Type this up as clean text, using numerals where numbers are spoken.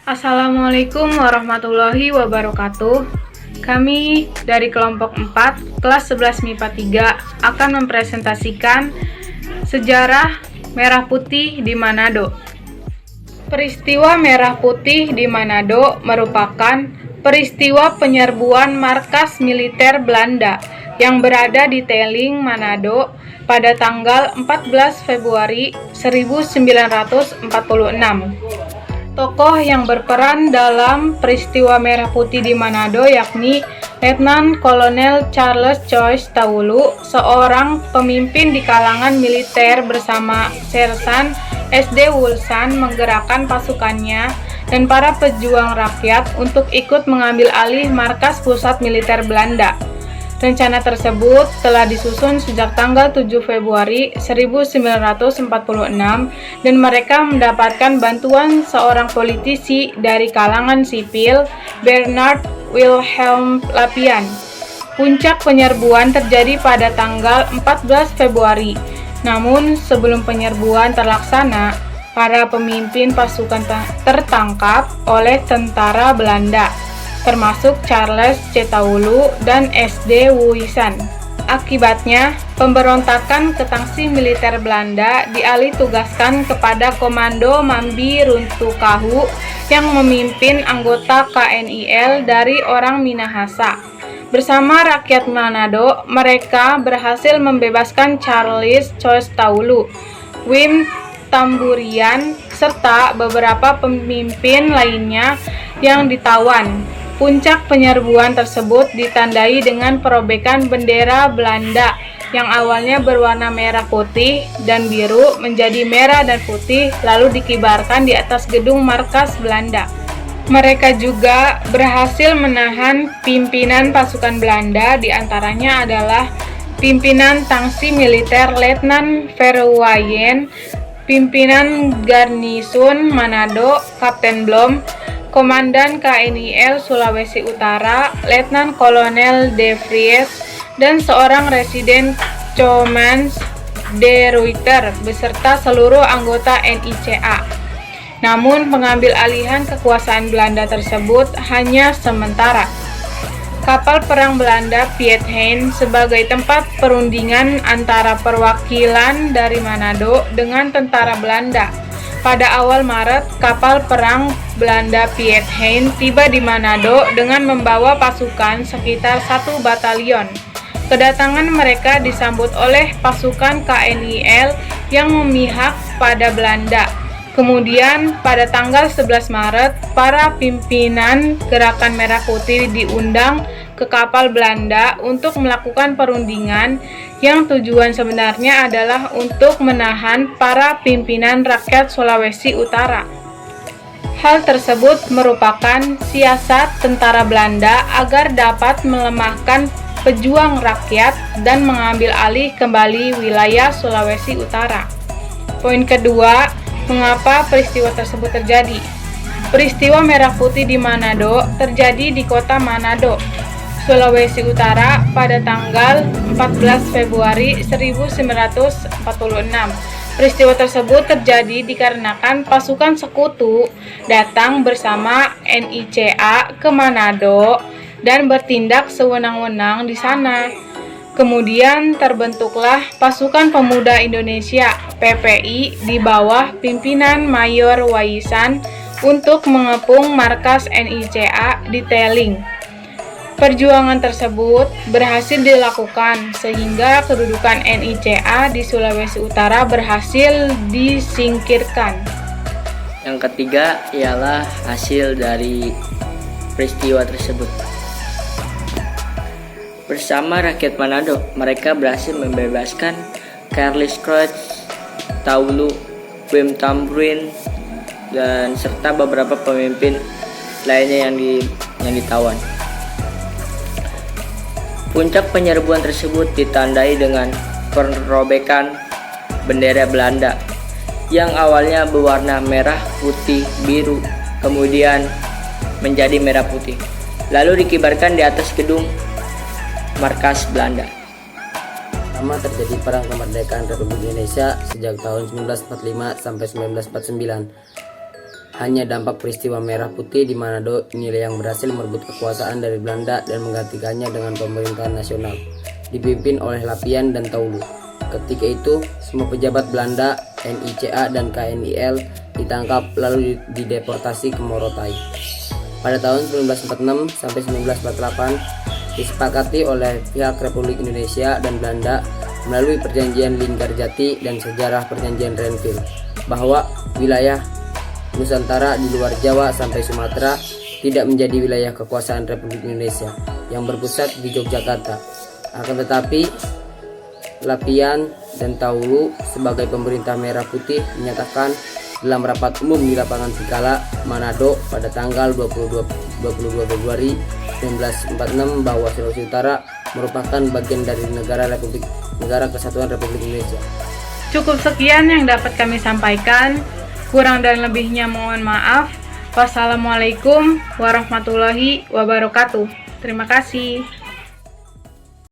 Assalamualaikum warahmatullahi wabarakatuh. Kami dari kelompok 4, kelas 11 MIPA 3 akan mempresentasikan sejarah Merah Putih di Manado. Peristiwa Merah Putih di Manado merupakan peristiwa penyerbuan markas militer Belanda yang berada di Tailing, Manado pada tanggal 14 Februari 1946. Tokoh yang berperan dalam peristiwa Merah Putih di Manado yakni Letnan Kolonel Charles Choice Taulu, seorang pemimpin di kalangan militer bersama Sersan SD Wulsan menggerakkan pasukannya dan para pejuang rakyat untuk ikut mengambil alih markas pusat militer Belanda. Rencana tersebut telah disusun sejak tanggal 7 Februari 1946 dan mereka mendapatkan bantuan seorang politisi dari kalangan sipil, Bernard Wilhelm Lapian. Puncak penyerbuan terjadi pada tanggal 14 Februari. Namun sebelum penyerbuan terlaksana, para pemimpin pasukan tertangkap oleh tentara Belanda, termasuk Charles C. Taulu dan SD Wulsan. Akibatnya, pemberontakan ke tangsi militer Belanda dialih tugaskan kepada Komando Mambi Runtukahu yang memimpin anggota KNIL dari orang Minahasa. Bersama rakyat Manado, mereka berhasil membebaskan Charles Choice Taulu, Wim Tamburian, serta beberapa pemimpin lainnya yang ditawan. Puncak penyerbuan tersebut ditandai dengan perobekan bendera Belanda yang awalnya berwarna merah putih dan biru menjadi merah dan putih lalu dikibarkan di atas gedung markas Belanda. Mereka juga berhasil menahan pimpinan pasukan Belanda, diantaranya adalah pimpinan tangsi militer Letnan Verwaayen, pimpinan garnisun Manado Kapten Blom, Komandan KNIL Sulawesi Utara, Letnan Kolonel De Vries, dan seorang residen Commandant de Ruyter, beserta seluruh anggota NICA. Namun, pengambil alihan kekuasaan Belanda tersebut hanya sementara. Kapal perang Belanda Piet Hein sebagai tempat perundingan antara perwakilan dari Manado dengan tentara Belanda. Pada awal Maret, kapal perang Belanda Piet Hein tiba di Manado dengan membawa pasukan sekitar 1 batalion. Kedatangan mereka disambut oleh pasukan KNIL yang memihak pada Belanda. Kemudian, pada tanggal 11 Maret, para pimpinan Gerakan Merah Putih diundang ke kapal Belanda untuk melakukan perundingan yang tujuan sebenarnya adalah untuk menahan para pimpinan rakyat Sulawesi Utara. Hal tersebut merupakan siasat tentara Belanda agar dapat melemahkan pejuang rakyat dan mengambil alih kembali wilayah Sulawesi Utara. Poin kedua, mengapa peristiwa tersebut terjadi? Peristiwa Merah Putih di Manado terjadi di kota Manado, Sulawesi Utara pada tanggal 14 Februari 1946. Peristiwa tersebut terjadi dikarenakan pasukan sekutu datang bersama NICA ke Manado dan bertindak sewenang-wenang di sana. Kemudian terbentuklah Pasukan Pemuda Indonesia (PPI) di bawah pimpinan Mayor Waisan untuk mengepung markas NICA di Tailing. Perjuangan tersebut berhasil dilakukan sehingga kedudukan NICA di Sulawesi Utara berhasil disingkirkan. Yang ketiga ialah hasil dari peristiwa tersebut. Bersama rakyat Manado, mereka berhasil membebaskan Charles Choice Taulu, Wim Tamburian, dan serta beberapa pemimpin lainnya yang ditawan. Puncak penyerbuan tersebut ditandai dengan perobekan bendera Belanda yang awalnya berwarna merah, putih, biru, kemudian menjadi merah putih, lalu dikibarkan di atas gedung markas Belanda. Pertama terjadi Perang Kemerdekaan Republik Indonesia sejak tahun 1945 sampai 1949. hanya dampak peristiwa Merah Putih di Manado inilah yang berhasil merebut kekuasaan dari Belanda dan menggantikannya dengan pemerintahan nasional dipimpin oleh Lapian dan Taulu. Ketika itu, semua pejabat Belanda, NICA dan KNIL ditangkap lalu dideportasi ke Morotai. Pada tahun 1946 sampai 1948 disepakati oleh pihak Republik Indonesia dan Belanda melalui perjanjian Linggarjati dan sejarah perjanjian Renville bahwa wilayah Nusantara di luar Jawa sampai Sumatera tidak menjadi wilayah kekuasaan Republik Indonesia yang berpusat di Yogyakarta. Akan tetapi Lapian dan Taulu sebagai pemerintah Merah Putih menyatakan dalam rapat umum di lapangan Tikala, Manado pada tanggal 22 Februari 1946 bahwa Sulawesi Utara merupakan bagian dari Negara Kesatuan Republik Indonesia. Cukup sekian yang dapat kami sampaikan. Kurang dan lebihnya mohon maaf. Wassalamualaikum warahmatullahi wabarakatuh. Terima kasih.